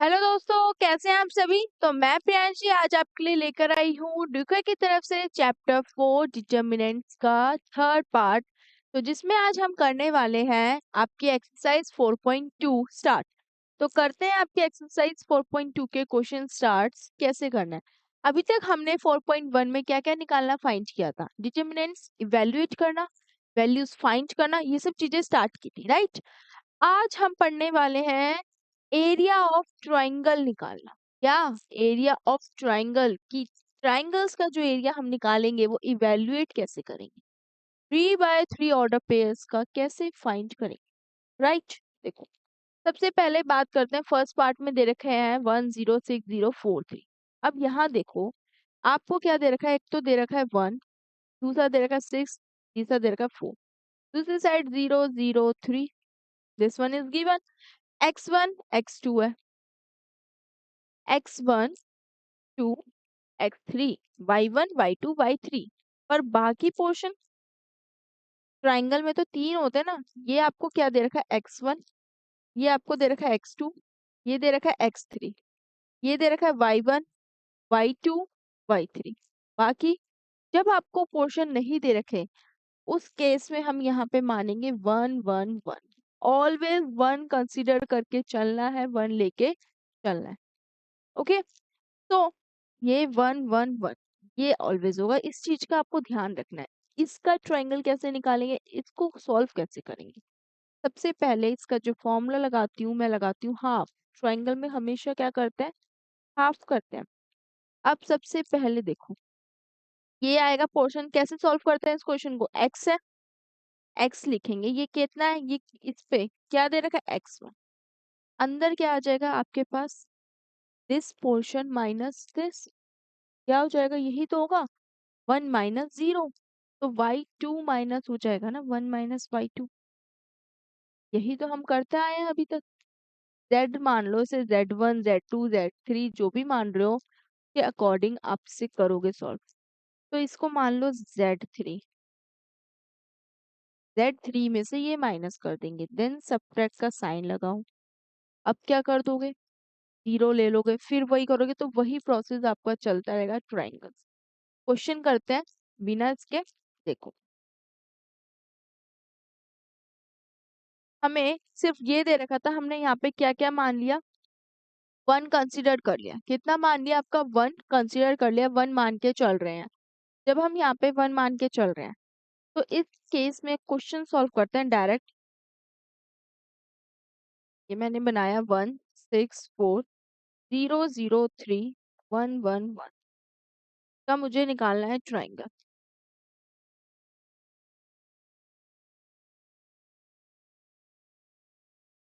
Hello दोस्तों, कैसे हैं आप सभी। तो मैं प्रियांशी आज आपके लिए लेकर आई हूँ ड्यूकर की तरफ से चैप्टर 4 डिटर्मिनेंट्स का थर्ड पार्ट। तो जिसमें आज हम करने वाले हैं आपकी एक्सरसाइज 4.2 स्टार्ट। तो करते हैं आपकी एक्सरसाइज 4.2 के क्वेश्चन स्टार्ट कैसे करना है। अभी तक हमने 4.1 में क्या क्या निकालना फाइंड किया था, डिटर्मिनेंट्स इवेल्युएट करना, वैल्यूज फाइंड करना, ये सब चीजें स्टार्ट की थी, राइट। आज हम पढ़ने वाले हैं एरिया ऑफ ट्राइंगल निकालना। क्या? एरिया ऑफ ट्राइंगल की ट्राइंगल्स का जो एरिया हम निकालेंगे वो इवेल्युएट कैसे करेंगे, 3 by 3 ऑर्डर पेयर्स का कैसे फाइंड करेंगे, राइट। देखो, सबसे पहले बात करते हैं, फर्स्ट पार्ट में दे रखे हैं 106043। अब यहाँ देखो, आपको क्या दे रखा है, एक तो दे रखा है 1, दूसरा दे रखा है 6, तीसरा दे रखा है 4, दूसरी side 003। This one is given, x1 x2 है, x1 2 x3 y1 y2 y3। पर बाकी पोर्शन ट्राइंगल में तो 3 होते हैं ना। ये आपको क्या दे रखा है x1, ये आपको दे रखा है x2, ये दे रखा है x3, ये दे रखा है y1 y2 y3। बाकी जब आपको पोर्शन नहीं दे रखे, उस केस में हम यहाँ पे मानेंगे 1 1 1। ऑलवेज 1 कंसीडर करके चलना है, 1 लेके चलना है। ओके, तो ये 1 1 1 ये ऑलवेज होगा, इस चीज का आपको ध्यान रखना है। इसका ट्रायंगल कैसे निकालेंगे, इसको सॉल्व कैसे करेंगे। सबसे पहले इसका जो फॉर्मूला लगाती हूँ, मैं लगाती हूँ हाफ। ट्रायंगल में हमेशा क्या करते हैं, हाफ करते हैं। अब सबसे पहले देखो, ये आएगा पोर्शन, कैसे सॉल्व करते हैं इस क्वेश्चन को, एक्स है, एक्स लिखेंगे, ये कितना है, ये इस पे क्या दे रखा है x1। अंदर क्या आ जाएगा आपके पास, दिस पोर्शन माइनस दिस, क्या हो जाएगा, यही तो होगा, 1 - 0। तो y2 माइनस हो जाएगा ना, 1 - y2। यही तो हम करते आए हैं अभी तक। z मान लो, इसे z1 z2 z3 जो भी मान रहे हो के अकॉर्डिंग आपसे करोगे सॉल्व। तो इसको मान लो z3, z3 में से ये माइनस कर देंगे, देन सब्ट्रैक्ट का साइन लगाओ। अब क्या कर दोगे, 0 ले लोगे, फिर वही करोगे, तो वही प्रोसेस आपका चलता रहेगा ट्राइंगल। क्वेश्चन करते हैं बिना इसके। देखो, हमें सिर्फ ये दे रखा था, हमने यहाँ पे क्या क्या मान लिया, 1 कंसिडर कर लिया। कितना मान लिया, आपका 1 कंसिडर कर लिया, 1 मान के चल रहे हैं। जब हम यहाँ पे 1 मान के चल रहे हैं, तो इस केस में क्वेश्चन सॉल्व करते हैं डायरेक्ट। ये मैंने बनाया 1 6 4 0 0 3 1 1 1 का मुझे निकालना है ट्राइंगल।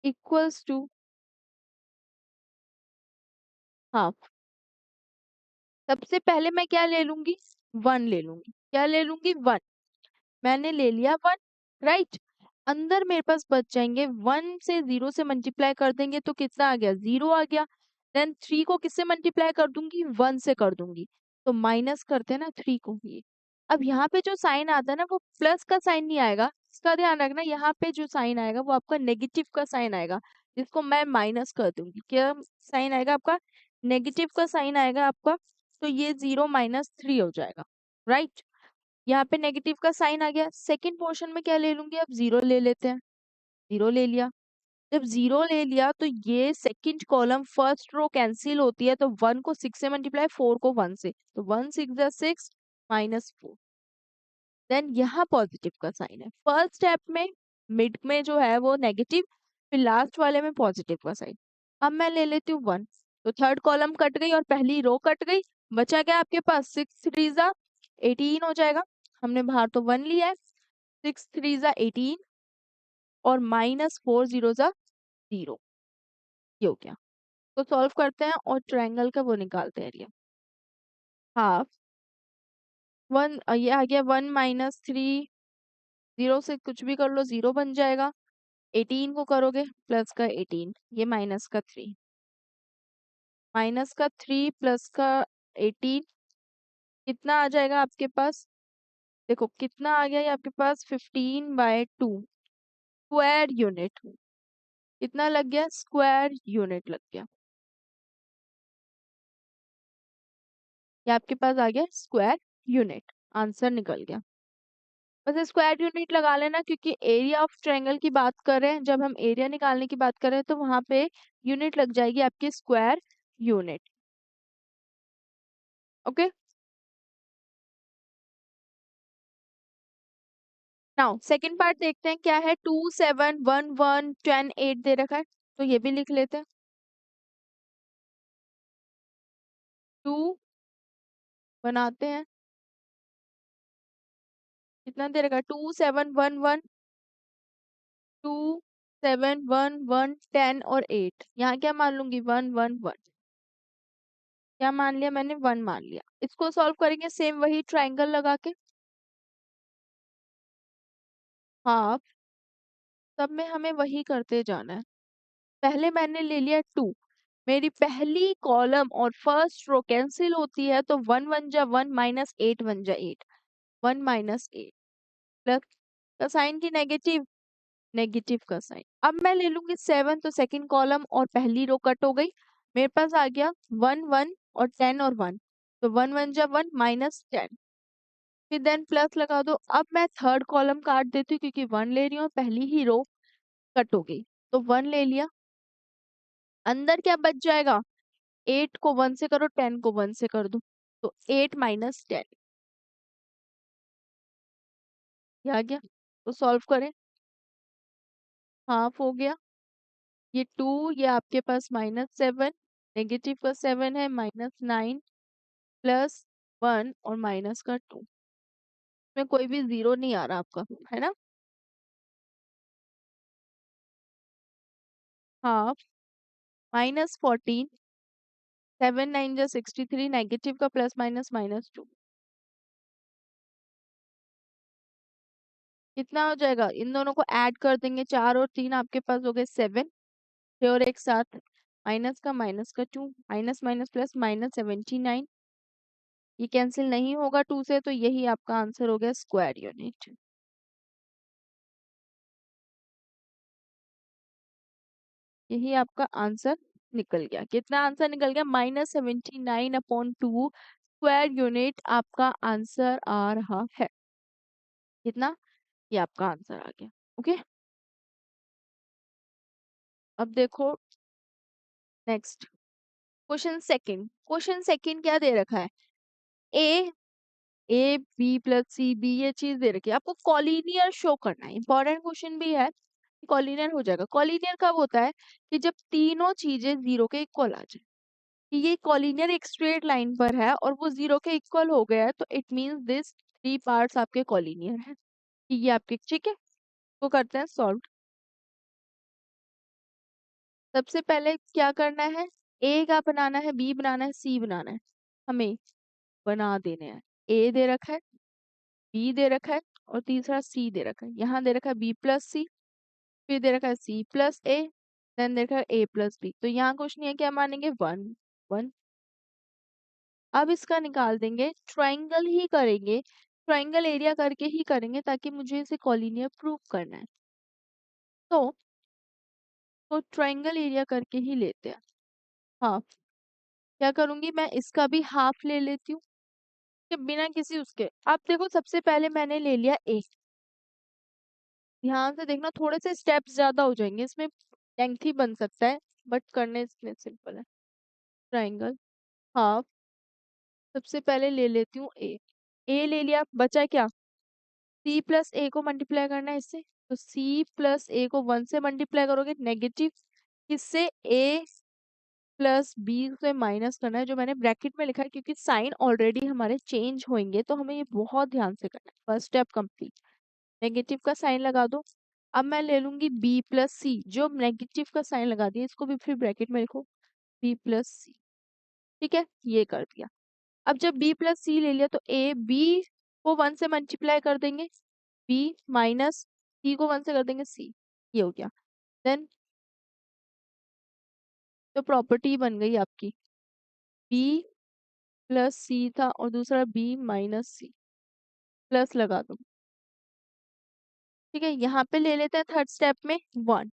Equals to half. सबसे पहले मैं क्या ले लूंगी, 1 ले लूंगी। क्या ले लूंगी, 1। मैंने ले लिया 1, राइट। अंदर मेरे पास बच जाएंगे, 1 से 0 से मल्टीप्लाई कर देंगे तो कितना आ गया, 0 आ गया। देन 3 को किससे मल्टीप्लाई कर दूंगी, 1 से कर दूंगी। तो माइनस करते हैं ना 3 को ये। अब यहाँ पे जो साइन आता है ना, वो प्लस का साइन नहीं आएगा, इसका ध्यान रखना। यहाँ पे जो साइन आएगा वो आपका नेगेटिव का साइन आएगा, जिसको मैं माइनस कर दूंगी। क्या साइन आएगा आपका, नेगेटिव का साइन आएगा आपका। तो ये 0 - 3 हो जाएगा, राइट। यहाँ पे नेगेटिव का साइन आ गया। सेकंड पोर्शन में क्या ले लूंगी, अब 0 ले लेते हैं। 0 ले लिया। जब 0 ले लिया तो ये second column first row cancel होती है, तो 1 को 6 से मल्टीप्लाई, 4 को 1 से, तो 1 6 6 -4। देन यहाँ पॉजिटिव का साइन है। फर्स्ट स्टेप में मिड में जो है वो नेगेटिव, फिर लास्ट वाले में पॉजिटिव का साइन। अब मैं ले लेती हूँ 1, तो थर्ड कॉलम कट गई और पहली रो कट गई। बचा क्या आपके पास, 6 3 18 हो जाएगा। हमने बाहर तो 1 लिया है, 6 3 18 और -4 0 0। ये हो गया। तो सॉल्व करते हैं और ट्रायंगल का वो निकालते हैं एरिया। हाफ 1, ये आ गया 1 - 3, 0 से कुछ भी कर लो 0 बन जाएगा। 18 को करोगे प्लस का 18, ये -3, -3 प्लस का 18 कितना आ जाएगा आपके पास। देखो कितना आ गया ये आपके पास, 15/2 स्क्वायर यूनिट। कितना लग गया, स्क्वायर यूनिट लग गया। ये आपके पास आ गया स्क्वायर यूनिट, आंसर निकल गया। बस स्क्वायर यूनिट लगा लेना, क्योंकि एरिया ऑफ ट्रायंगल की बात कर रहे हैं, जब हम एरिया निकालने की बात कर रहे हैं तो वहां पे यूनिट लग जाएगी आपकी square unit. Okay, now second part देखते हैं क्या है। 2 7 1 1 10 8 दे रखा है, तो ये भी लिख लेते हैं। 2 बनाते हैं, कितना दे रखा है? 2 7 1 1, 2 7 1 1 10 और 8। यहाँ क्या मान लूंगी? 1 1 1। क्या मान लिया मैंने? 1 मान लिया। इसको सॉल्व करेंगे सेम वही ट्राइंगल लगा के। हाफ, सब में हमें वही करते जाना है। पहले मैंने ले लिया 2, मेरी पहली कॉलम और फर्स्ट रो कैंसिल होती है, तो 1 1 जा 1 माइनस 8 1 जा 8, 1 - 8 प्लस का साइन की नेगेटिव, नेगेटिव का साइन। अब मैं ले लूंगी 7, तो सेकंड कॉलम और पहली रो कट हो गई, मेरे पास आ गया 1 1 और 10 और 1, तो 1 1 जा 1 माइनस 10, फिर देन प्लस लगा दो। अब मैं थर्ड कॉलम काट देती हूँ, क्योंकि 1 ले रही हूँ, पहली ही रो कट हो गई, तो 1 ले लिया। अंदर क्या बच जाएगा? 8 को 1 से करो, 10 को 1 से कर दो, तो 8 माइनस 10 ये आ गया। तो सॉल्व करें, हाफ हो गया। ये 2, ये आपके पास -7, नेगेटिव का 7 है, -9 प्लस 1 और माइनस का 2, में कोई भी जीरो नहीं आ रहा आपका, है ना? हाफ -14, 7 9 जा 63, नेगेटिव का प्लस माइनस -2, कितना हो जाएगा? इन दोनों को ऐड कर देंगे, 4 और 3 आपके पास हो गए 7, 6 और 1 7, माइनस का 2, माइनस माइनस प्लस -79, ये कैंसिल नहीं होगा 2 से, तो यही आपका आंसर हो गया स्क्वायर यूनिट। यही आपका आंसर निकल गया। कितना आंसर निकल गया? -79/2 स्क्वायर यूनिट आपका आंसर आ रहा है। कितना? ये आपका आंसर आ गया। ओके, अब देखो next question second. Question second क्या दे रखा है? A A B plus C B, ये चीज दे रखी है, आपको कॉलिनियर शो करना है। इंपॉर्टेंट क्वेश्चन भी है, कॉलिनियर हो जाएगा। कॉलिनियर कब होता है? कि जब तीनों चीजें जीरो के इक्वल आ जाए। कि ये कॉलिनियर एक स्ट्रेट लाइन पर है और वो जीरो के इक्वल हो गया है, तो इट मींस दिस 3 पार्ट्स आपके कॉलिनियर है। ये आपके, ठीक है, वो करते हैं सॉल्व। सबसे पहले क्या करना है? ए का बनाना है, बी बनाना है, सी बनाना है, हमें बना देने हैं। ए दे रखा है, बी दे रखा है, और तीसरा सी दे रखा है। यहाँ दे रखा है बी प्लस सी, फिर दे रखा है C plus A, then they रखा है ए प्लस बी। तो यहाँ कुछ नहीं है, क्या मानेंगे? 1 1। अब इसका निकाल देंगे, ट्राइंगल ही करेंगे, ट्राइंगल एरिया करके ही करेंगे, ताकि मुझे इसे कॉलिनियर प्रूव करना है। तो ट्राइंगल एरिया करके ही लेते हैं। हाफ, क्या करूंगी मैं? इसका भी हाफ ले लेती हूँ, कि बिना किसी उसके। अब देखो, सबसे पहले मैंने ले लिया ए, ध्यान से देखना, थोड़े से स्टेप्स ज्यादा हो जाएंगे इसमें, लेंथी बन सकता है, बट करने इसमें सिंपल है। ट्राइंगल हाफ, सबसे पहले ले लेती हूँ ए ले लिया, बचा क्या? सी प्लस ए को मल्टीप्लाई करना है इससे, तो सी प्लस ए को 1 से मल्टीप्लाई करोगे, नेगेटिव किससे? ए प्लस बी से माइनस करना है, जो मैंने ब्रैकेट में लिखा है, क्योंकि साइन ऑलरेडी हमारे चेंज होंगे, तो हमें ये बहुत ध्यान से करना है। फर्स्ट स्टेप कंप्लीट, नेगेटिव का साइन लगा दो। अब मैं ले लूंगी बी प्लस सी, जो नेगेटिव का साइन लगा दिया, इसको भी फिर ब्रैकेट में लिखो, बी प्लस सी। ठीक है, ये कर दिया। अब जब बी प्लस सी ले लिया, तो ए बी को 1 से मल्टीप्लाई कर देंगे, बी माइनस सी को 1 से कर देंगे, सी, ये हो गया। देन तो प्रॉपर्टी बन गई आपकी, बी प्लस सी था और दूसरा बी माइनस सी, प्लस लगा दो। ठीक है, यहाँ पे ले लेते हैं थर्ड स्टेप में 1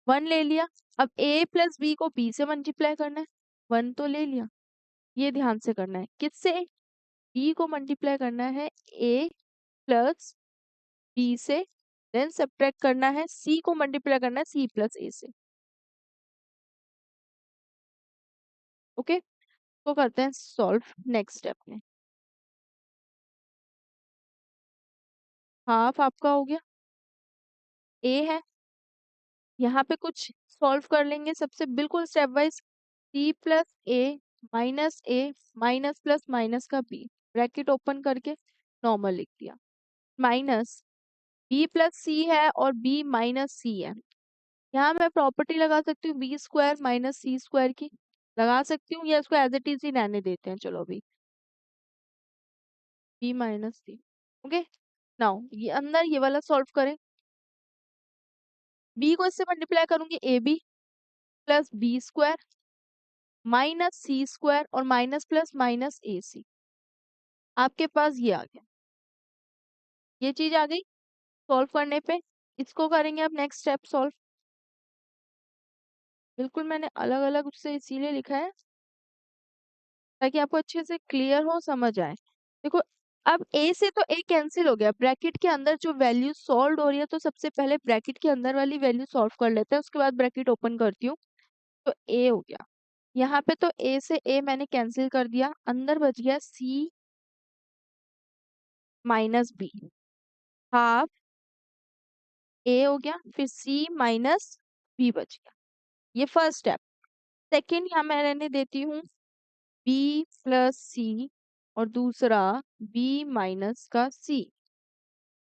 1 ले लिया। अब ए प्लस बी को बी से मल्टीप्लाई करना है, 1 तो ले लिया, ये ध्यान से करना है, किससे? बी को मल्टीप्लाई करना है ए प्लस बी से, देन सब्ट्रैक्ट करना है सी को मल्टीप्लाई करना है सी प्लस ए से। ओके, तो करते हैं सॉल्व नेक्स्ट स्टेप में। हाफ आपका हो गया, ए है, यहाँ पे कुछ सॉल्व कर लेंगे सबसे बिल्कुल स्टेप वाइज। सी प्लस ए माइनस प्लस माइनस का बी, ब्रैकेट ओपन करके नॉर्मल लिख दिया, माइनस बी प्लस सी है और बी माइनस सी है। यहाँ मैं प्रॉपर्टी लगा सकती हूँ B square minus C square की, लगा सकती हूँ, या इसको एज इट इज ही रहने देते हैं, चलो अभी बी माइनस सी। ओके, नाउ ये अंदर ये वाला सॉल्व करें। बी को इससे मल्टीप्लाई करूंगी A B plus B square minus C square और minus plus minus A C. आपके पास ये आ गया, ये चीज आ गई सॉल्व करने पे। इसको करेंगे अब नेक्स्ट स्टेप सॉल्व। बिल्कुल मैंने अलग अलग उससे इसीलिए लिखा है ताकि आपको अच्छे से क्लियर हो, समझ आए। देखो, अब ए से तो ए कैंसिल हो गया, ब्रैकेट के अंदर जो वैल्यू सॉल्व हो रही है तो सबसे पहले ब्रैकेट के अंदर वाली वैल्यू सॉल्व कर लेते हैं, उसके बाद ब्रैकेट ओपन करती हूँ। तो ए हो गया, यहाँ पे तो ए से ए मैंने कैंसिल कर दिया, अंदर बच गया सी माइनस बी, हाफ ए हो गया, फिर सी माइनस बी बच गया। ये फर्स्ट स्टेप। सेकेंड यहाँ मैं रहने देती हूँ बी प्लस सी और दूसरा बी माइनस का सी,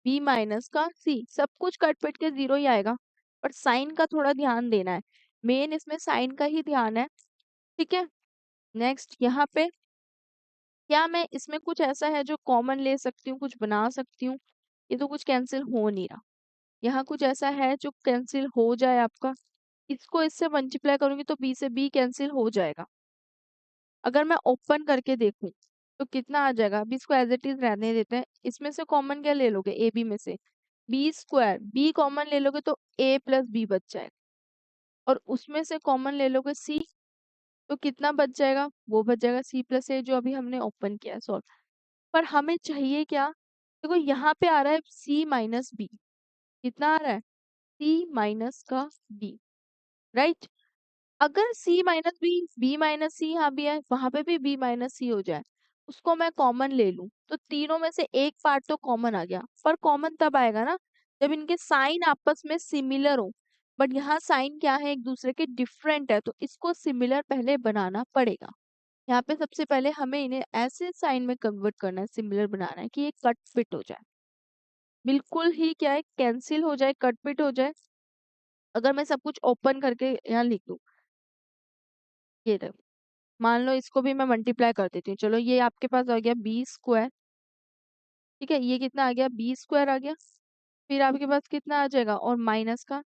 बी माइनस का सी, सब कुछ कट पिट के जीरो ही आएगा, पर साइन का थोड़ा ध्यान देना है, मेन इसमें साइन का ही ध्यान है। ठीक है, नेक्स्ट यहाँ पे क्या मैं इसमें कुछ ऐसा है जो कॉमन ले सकती हूँ, कुछ बना सकती हूँ? ये तो कुछ कैंसिल हो नहीं रहा। यहाँ कुछ ऐसा है जो कैंसिल हो जाए आपका, इसको इससे मल्टीप्लाई करूंगी तो बी से बी कैंसिल हो जाएगा। अगर मैं ओपन करके देखूं तो कितना आ जाएगा, अभी इसको एज इट इज रहने देते हैं। इसमें से कॉमन क्या ले लोगे, ए बी में से बी स्क्वायर, बी कॉमन ले लोगे तो ए प्लस बी बच जाएगा, और उसमें से कॉमन ले लोगे सी, तो कितना बच जाएगा, वो बच जाएगा सी प्लस ए जो अभी हमने ओपन किया है सॉल्व। पर हमें चाहिए क्या, देखो यहाँ पे आ रहा है सी माइनस बी, कितना आ रहा है सी माइनस का बी, राइट। अगर c minus B, B minus C यहाँ भी है, वहां पे भी b माइनस सी हो जाए, उसको मैं कॉमन ले लूं तो तीनों में से एक पार्ट तो कॉमन आ गया। पर कॉमन तब आएगा ना जब इनके साइन आपस में सिमिलर हो, बट यहाँ साइन क्या है, एक दूसरे के डिफरेंट है, तो इसको सिमिलर पहले बनाना पड़ेगा। यहाँ पे सबसे पहले हमें इन्हें ऐसे साइन में कन्वर्ट करना है, सिमिलर बनाना है कि ये कट फिट हो जाए, बिल्कुल ही क्या है कैंसिल हो जाए, कट फिट हो जाए। अगर मैं सब कुछ ओपन करके यहाँ लिख दूं, ये देखो, मान लो इसको भी मैं मल्टीप्लाई कर देती हूँ, चलो ये आपके पास आ गया बी स्क्वायर, ठीक है, ये कितना आ गया बी स्क्वायर आ गया, फिर आपके पास कितना आ जाएगा और माइनस का,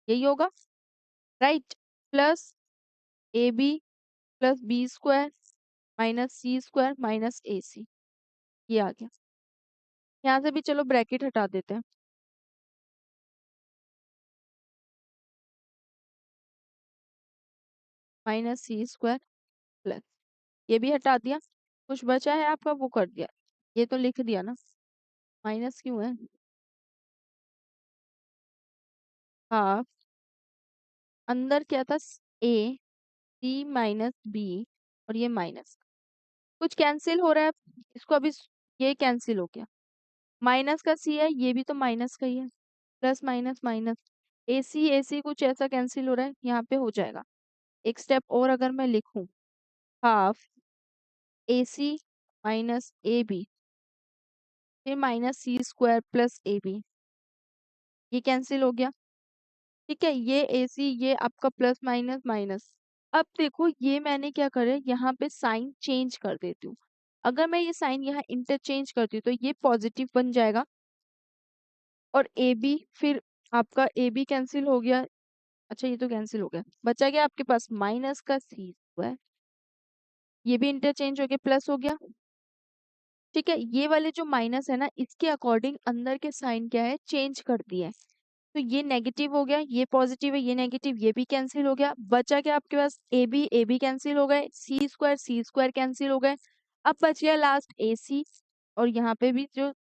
यही होगा, right, plus A B plus B square minus C square minus A C, ये आ गया। यहाँ से भी चलो ब्रैकेट हटा देते हैं, माइनस सी स्क्वायर प्लस, ये भी हटा दिया, कुछ बचा है आपका वो कर दिया, ये तो लिख दिया ना, माइनस क्यों है, हाफ, अंदर क्या था ए सी माइनस बी, और ये माइनस, कुछ कैंसिल हो रहा है, इसको अभी ये कैंसिल हो गया, माइनस का सी है, ये भी तो माइनस का ही है, प्लस माइनस माइनस, ए सी कुछ ऐसा कैंसिल हो रहा है, यहाँ पे हो जाएगा। एक स्टेप और अगर मैं लिखूं, half A C minus A B, फिर minus C square plus A B, ये कैंसिल हो गया, ठीक है, ये ए सी, ये आपका प्लस माइनस माइनस। अब देखो ये मैंने क्या करे, यहाँ पे साइन चेंज कर देती हूँ, अगर मैं ये साइन यहाँ इंटरचेंज करती हूँ तो ये पॉजिटिव बन जाएगा, और ए बी, फिर आपका ए बी कैंसिल हो गया, अच्छा ये तो कैंसिल हो गया, बचा गया आपके पास माइनस का सी स्क्वायर, ये भी इंटरचेंज हो गया, प्लस हो गया, ठीक है। ये वाले जो माइनस है ना, इसके अकॉर्डिंग अंदर के साइन क्या है चेंज कर दिए है, तो ये नेगेटिव हो गया, ये पॉजिटिव है, ये नेगेटिव, ये भी कैंसिल हो गया, बचा क्या आपके पास ए बी कैंसिल हो गए, सी स्क्वायर कैंसिल हो गए, अब बच गया लास्ट AC, और यहाँ पे भी जो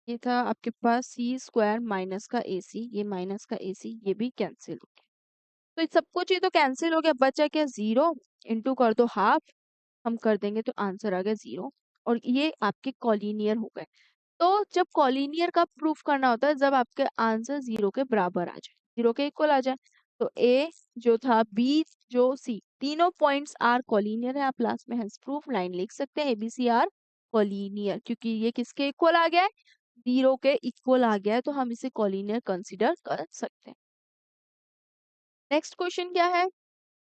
ये था आपके पास C² माइनस का AC, ये माइनस का AC, ये भी कैंसिल हो गया। तो ये सब कुछ ये तो कैंसिल हो गया, बचा क्या 0, इंटू कर दो हाफ, हम कर देंगे तो आंसर आ गया 0। और ये आपके कॉलिनियर हो गए। तो जब कॉलिनियर का प्रूफ करना होता है जब आपके आंसर 0 के बराबर आ जाए, 0 के इक्वल आ जाए। तो A जो था, B जो C, तीनों पॉइंट्स आर कॉलिनियर है। आप लास्ट में हेंस प्रूफ लाइन लिख सकते हैं ABC आर कॉलिनियर, क्योंकि ये किसके इक्वल आ गया है, 0 के इक्वल आ गया है, तो हम इसे कॉलिनियर कंसिडर कर सकते हैं। नेक्स्ट क्वेश्चन क्या है,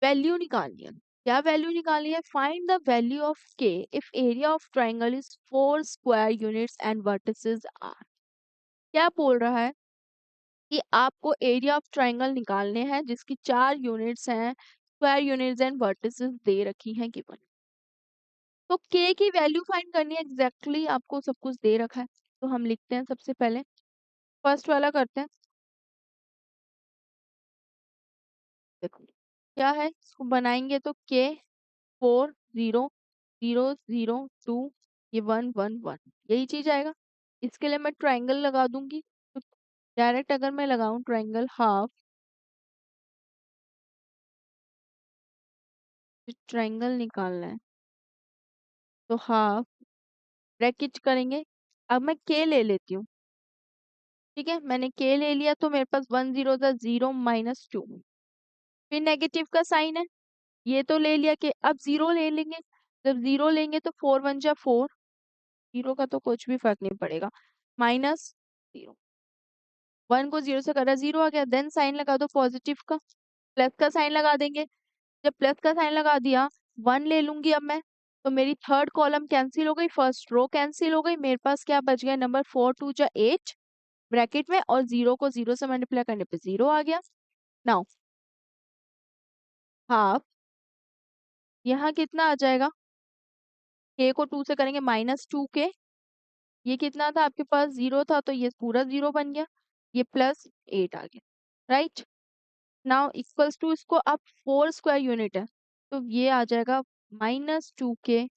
वैल्यू निकालनी है। क्या वैल्यू निकालनी है, find the value of K if area of triangle is 4 square units and vertices are. क्या बोल रहा है कि आपको एरिया ऑफ ट्राइंगल निकालने हैं जिसकी 4 यूनिट्स हैं, स्क्वायर यूनिट्स एंड वर्टिसेस दे रखी हैं गिवन। तो K की वैल्यू फाइंड करनी है, एग्जैक्टली आपको सब कुछ दे रखा है। तो हम लिखते हैं, सबसे पहले फर्स्ट वाला करते हैं। देखो क्या है, इसको बनाएंगे तो K 4 0 0 0 2, ये 1 1 1, यही चीज आएगा। इसके लिए मैं ट्राइंगल लगा दूंगी। तो डायरेक्ट अगर मैं लगाऊं ट्राइंगल हाफ, ट्राइंगल निकालना है तो हाफ ब्रैकेट करेंगे। अब मैं K ले लेती हूँ, ठीक है, मैंने K ले लिया तो मेरे पास 1 0 था, 0 माइनस 2, फिर नेगेटिव का साइन है, ये तो ले लिया। कि अब 0 ले लेंगे, जब 0 लेंगे तो 4 1 जा 4, 0 का तो कुछ भी फर्क नहीं पड़ेगा, माइनस 0, 1 को 0 से करा 0 आ गया। देन साइन लगा दो पॉजिटिव का, प्लस का साइन लगा देंगे। जब प्लस का साइन लगा दिया, 1 ले लूंगी अब मैं, तो मेरी थर्ड कॉलम कैंसिल हो गई, फर्स्ट रो कैंसिल हो गई, मेरे पास क्या बच गया, नंबर 4 2 जा 8 ब्रैकेट में, और 0 को 0 से मल्टीप्लाई करने पे 0 आ गया। नाउ हाफ, यहाँ कितना आ जाएगा, K को 2 से करेंगे -2K, ये कितना था आपके पास, 0 था, तो ये पूरा 0 बन गया, ये +8 आ गया। राइट, नाउ इक्वल्स टू, इसको अब 4 स्क्वायर यूनिट है, तो ये आ जाएगा -2K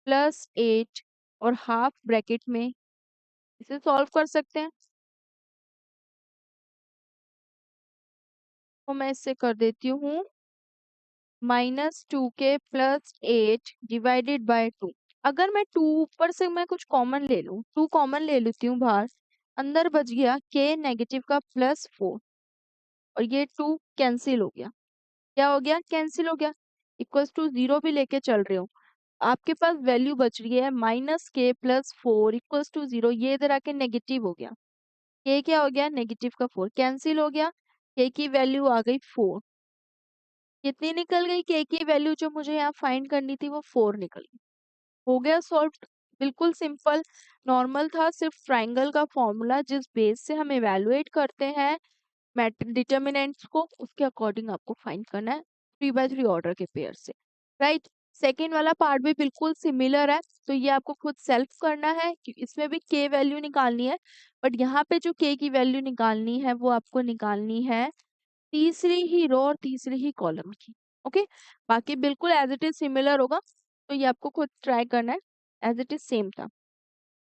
+8, और हाफ ब्रैकेट में, इसे सॉल्व कर सकते हैं। तो मैं इससे कर देती हूँ -2K +8 डिवाइडेड बाय 2। अगर मैं 2 ऊपर से मैं कुछ कॉमन ले लूँ, 2 कॉमन ले लेती हूँ बाहर, अंदर बच गया K नेगेटिव का +4, और ये 2 कैंसिल हो गया। क्या हो गया, कैंसिल हो गया। इक्वल्स टू 0 भी लेके चल रहे हो, आपके पास वैल्यू बच रही है -K +4 इक्वल्स टू 0, ये इधर आके नेगेटिव हो गया। K क्या हो गया, नेगेटिव का 4 कैंसिल हो गया, K की वैल्यू आ गई 4। कितनी निकल गई, K की वैल्यू जो मुझे यहाँ फाइंड करनी थी वो 4 निकल गई। हो गया सॉल्व, बिल्कुल सिंपल, नॉर्मल था, सिर्फ ट्राइंगल का फॉर्मूला जिस बेस से हम इवेलुएट करते हैं डिटर्मिनेंट्स को, उसके अकॉर्डिंग आपको फाइंड करना है 3 by 3 ऑर्डर के पेयर से। राइट, सेकेंड वाला पार्ट भी बिल्कुल सिमिलर है, तो ये आपको खुद सेल्फ करना है कि इसमें भी K वैल्यू निकालनी है, बट यहाँ पे जो K की वैल्यू निकालनी है वो आपको निकालनी है तीसरी ही रो और तीसरी ही कॉलम की। ओके, बाकी बिल्कुल एज इट इज सिमिलर होगा, तो ये आपको खुद ट्राई करना है, एज इट इज सेम था।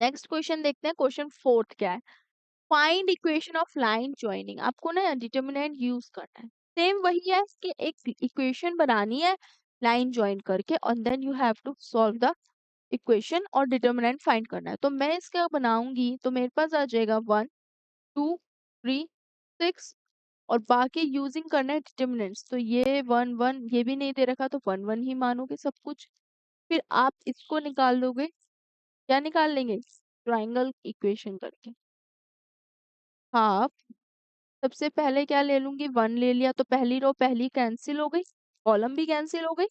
नेक्स्ट क्वेश्चन देखते हैं, क्वेश्चन फोर्थ क्या है, find equation of line joining. आपको ना डिटर्मिनेंट यूज करना है, सेम वही है कि एक इक्वेशन बनानी है लाइन ज्वाइन करके, और then you have to solve the equation और डिटर्मिनेंट फाइंड करना है। तो मैं इसका बनाऊंगी तो मेरे पास आ जाएगा 1 2 3 6, और बाकी यूजिंग करना है डिटर्मिनेंट्स, तो ये 1 1, ये भी नहीं दे रखा तो 1 1 ही मानोगे सब कुछ। फिर आप इसको निकाल दोगे, क्या निकाल लेंगे, ट्राइंगल इक्वेशन करके हाफ, सबसे पहले क्या ले लूंगी, 1 ले लिया तो पहली रो पहली कैंसिल हो गई, कॉलम भी कैंसिल हो गई,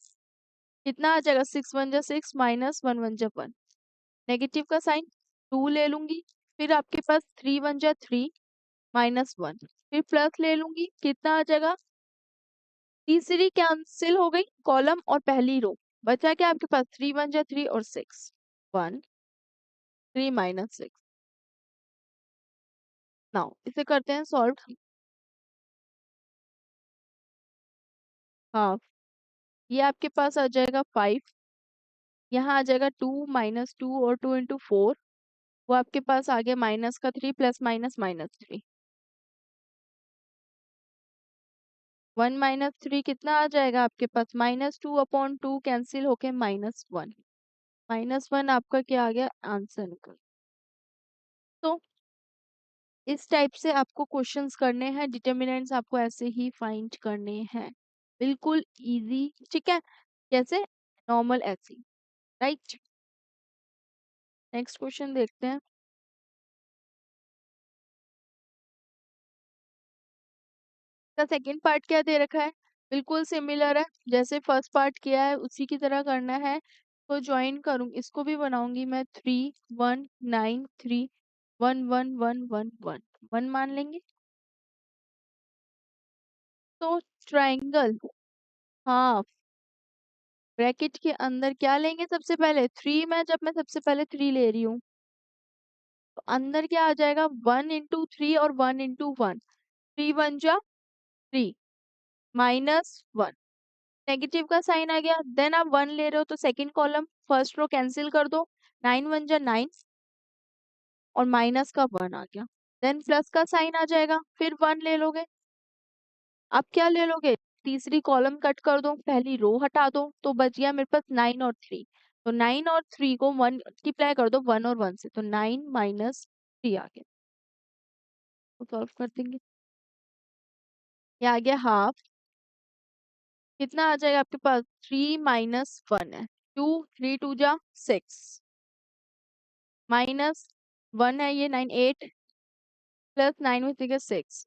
कितना आ जाएगा, 6 1 जा 6 -1 1 जा 1, नेगेटिव का साइन, 2 ले लूंगी, फिर आपके पास 3 1 जा 3 -1, फिर प्लस ले लूंगी, कितना आ जाएगा, तीसरी कैंसिल हो गई कॉलम और पहली रो, बचा क्या आपके पास, 3 1 जा 3 और 6 1 3 -6। नाउ इसे करते हैं सॉल्व, हाफ, ये आपके पास आ जाएगा 5, यहाँ आ जाएगा 2 - 2 और 2 × 4, वो आपके पास आ गया -3 प्लस -3। 1 - 3 कितना आ जाएगा आपके पास? -2/2 कैंसिल होके -1। -1 आपका क्या आ गया? आंसर निकल। तो इस टाइप से आपको क्वेश्चंस करने हैं, डिटर्मिनेंट्स आपको ऐसे ही फाइंड करने हैं, बिल्कुल इजी। ठीक है, कैसे? नॉर्मल ऐसे, राइट। नेक्स्ट क्वेश्चन देखते हैं। का सेकंड पार्ट क्या दे रखा है? बिल्कुल सिमिलर है, जैसे फर्स्ट पार्ट किया है उसी की तरह करना है। तो ज्वाइन करूँ, इसको भी बनाऊंगी मैं। 3 1 9 3 1 1 1 1 1 मान लेंगे। तो ट्राइंगल, हाँ, ब्रैकेट के अंदर क्या लेंगे सबसे पहले? 3 में, जब मैं सबसे पहले 3 ले रही हूँ तो अंदर क्या आ जाएगा? 1 × 3 और 1 × 1। 3 × 1 = 3 -1, नेगेटिव का साइन आ गया। देन आप 1 ले रहे हो तो second column first row cancel कर दो। 9 × 1 = 9 और माइनस का 1 आ गया। देन प्लस का साइन आ जाएगा, फिर 1 ले लोगे। अब क्या ले लोगे? तीसरी कॉलम कट कर दो, पहली रो हटा दो, तो बच गया मेरे पास 9 और 3। तो 9 और 3 को 1 मल्टीप्लाई कर दो 1 और 1 से, तो 9 - 3 आ गया। तो सॉल्व कर देंगे, ये आ गया हाफ। कितना आ जाएगा आपके पास? 3 - 1 है, 2 3 2 = 6 -1 है, ये 9 8 प्लस 9 में 6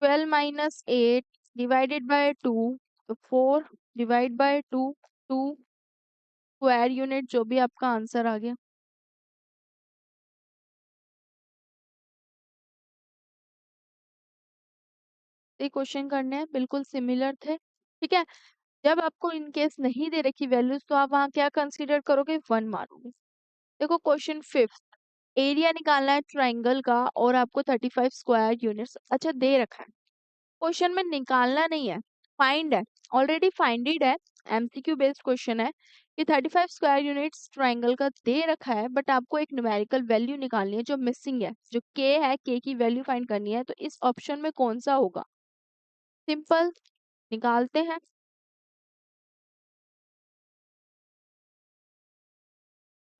12 - 8 डिवाइडेड बाय 2, तो 4 डिवाइड बाय 2, 2 स्क्वायर यूनिट, जो भी आपका आंसर आ गया। ये क्वेश्चन करने हैं, बिल्कुल सिमिलर थे। ठीक है, जब आपको इन केस नहीं दे रखी वैल्यूज तो आप वहां क्या कंसीडर करोगे? 1 मानोगे। देखो क्वेश्चन फिफ्थ, एरिया निकालना है ट्राइंगल का और आपको 35 स्क्वायर यूनिट्स अच्छा दे रखा है। क्वेश्चन में निकालना नहीं है, फाइंड है, ऑलरेडी फाइंडेड है, एमसीक्यू बेस्ड क्वेश्चन है कि 35 स्क्वायर यूनिट्स ट्राइंगल का दे रखा है, बट आपको एक न्यूमेरिकल वैल्यू निकालनी है जो मिसिंग है, जो के है, के की वैल्यू फाइंड करनी है। तो इस ऑप्शन में कौन सा होगा? सिंपल, निकालते हैं।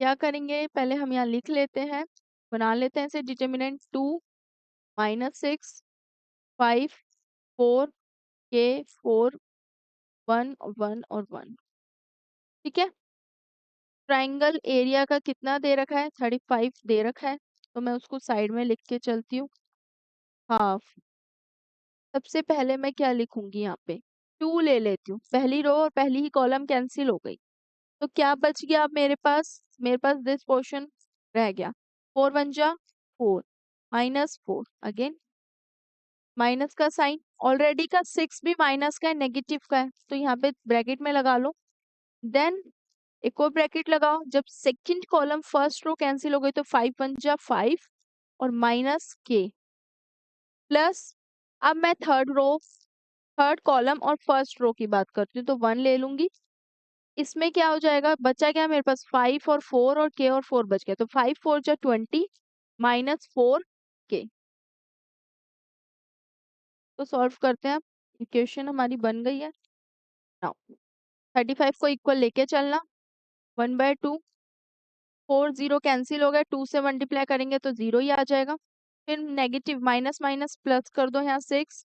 क्या करेंगे? पहले हम यहाँ लिख लेते हैं, बना लेते हैं इसे। डिटर्मिनेंट 2 -6 5 4 के 4 1 1 और 1। ठीक है, ट्राइंगल एरिया का कितना दे रखा है? 35 दे रखा है, तो मैं उसको साइड में लिख के चलती हूँ, हाफ। सबसे पहले मैं क्या लिखूंगी? यहाँ पे 2 ले लेती हूँ, पहली रो और पहली ही कॉलम कैंसिल हो गई, तो क्या बच गया अब मेरे पास? मेरे पास दिस पोर्शन रह गया। 4 1 = 4 -4 अगेन माइनस का साइन, ऑलरेडी का 6 भी माइनस का है, नेगेटिव का है, तो यहाँ पे ब्रैकेट में लगा लो। देन एक और ब्रैकेट लगाओ, जब second column first row cancel हो गई तो 5 1 = 5 और माइनस के प्लस, अब मैं थर्ड कॉलम और फर्स्ट रो की बात करती हूँ तो 1 ले लूंगी। इसमें क्या हो जाएगा? बचा क्या मेरे पास? 5 और 4 और के और 4 बच गया, तो 5 4 = 20 -4 के। तो सॉल्व करते हैं, इक्वेशन हमारी बन गई है। नाउ 35 को इक्वल लेके चलना, 1/2, 4 0 कैंसिल हो गए, 2 से मल्टीप्लाई करेंगे तो 0 ही आ जाएगा। फिर नेगेटिव माइनस माइनस प्लस कर दो, यहाँ 6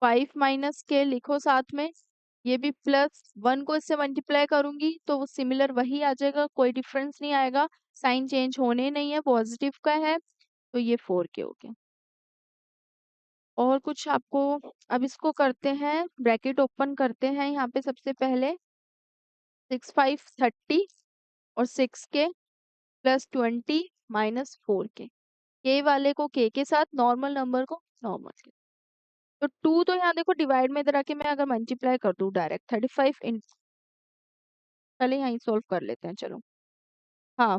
5 माइनस के लिखो साथ में, ये भी प्लस 1 को इससे मल्टीप्लाई करूंगी तो वो सिमिलर वही आ जाएगा, कोई डिफरेंस नहीं आएगा, साइन चेंज होने नहीं है, पॉजिटिव का है, तो ये 4 के हो गया। और कुछ आपको, अब इसको करते हैं, ब्रैकेट ओपन करते हैं यहाँ पे सबसे पहले, 6 5 30 और 6 के प्लस 20 -4 के वाले को के साथ, नॉर्मल नंबर को नॉर्मल के। तो 2 तो यहाँ देखो डिवाइड में इधर आके मैं अगर मल्टीप्लाई कर दूं डायरेक्ट 35 इन, पहले यहाँ सॉल्व कर लेते हैं चलो। हाँ,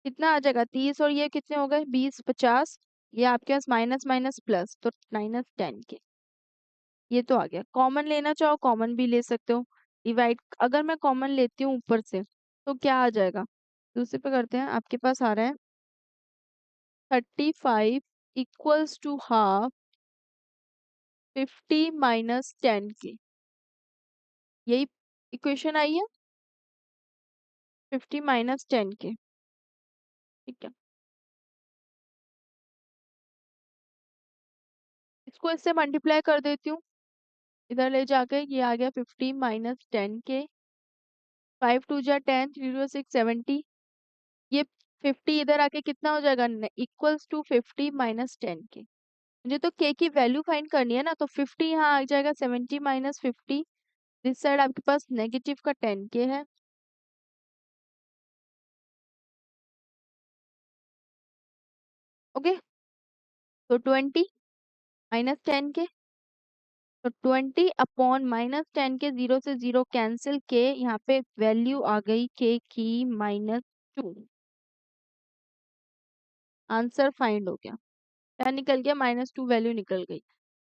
कितना आ जाएगा? 30 और ये कितने हो गए? 20 50, ये आपके पास माइनस माइनस प्लस, तो -10 के। ये तो आ गया, कॉमन लेना चाहो कॉमन भी ले सकते हो, डिवाइड अगर मैं कॉमन लेती हूँ ऊपर से तो क्या आ जाएगा, दूसरे पे करते हैं। आपके पास आ रहा है 35 इक्वल्स टू हाफ 50 माइनस 10 के, यही इक्वेशन आई है, 50 माइनस 10 के। ठीक है, इसको इससे मल्टीप्लाई कर देती हूँ, इधर ले जाके ये आ गया 50 माइनस 10 के। 5 टू जा 10, 3 टू 6, 70। ये 50 इधर आके कितना हो जाएगा, इक्वल्स टू 50 माइनस 10 के। मुझे तो के की वैल्यू फाइंड करनी है ना, तो 50 यहाँ आ जाएगा 70 माइनस 50। दिस साइड आपके पास नेगेटिव का 10 के है। ओके, तो 20 माइनस 10 के, तो 20 अपॉन माइनस 10 के, 0 से 0 कैंसिल के, यहाँ पे वैल्यू आ गई के की -2। आंसर फाइंड हो गया, क्या निकल गया, -2 वैल्यू निकल गई।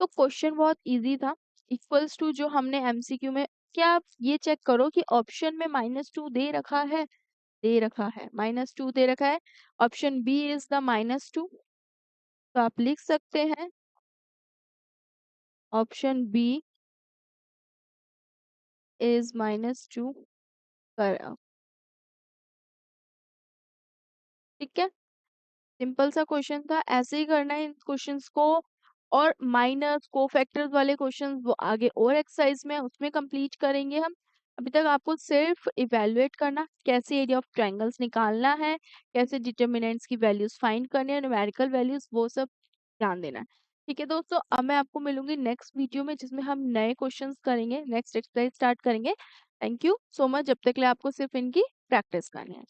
तो क्वेश्चन बहुत इजी था। इक्वल्स टू जो हमने एमसीक्यू में, क्या आप ये चेक करो कि ऑप्शन में -2 दे रखा है, दे रखा है, -2 दे रखा है। ऑप्शन बी इज द -2, तो आप लिख सकते हैं ऑप्शन बी इज -2 कर। ठीक है, सिंपल सा क्वेश्चन था, ऐसे ही करना है इन क्वेश्चंस को। और माइनस को फैक्टर्स वाले क्वेश्चंस वो आगे और एक्सरसाइज में उसमें कंप्लीट करेंगे हम। अभी तक आपको सिर्फ इवेलुएट करना, कैसे एरिया ऑफ ट्रायंगल्स निकालना है, कैसे डिटर्मिनेंट्स की वैल्यूज फाइंड करनी है, न्यूमेरिकल वैल्यूज, वो सब ध्यान देना है। ठीक है दोस्तों, अब मैं आपको मिलूंगी नेक्स्ट वीडियो में जिसमें हम नए क्वेश्चंस करेंगे, नेक्स्ट एक्सरसाइज स्टार्ट करेंगे। थैंक यू सो मच, जब तक के लिए आपको सिर्फ इनकी प्रैक्टिस करनी है।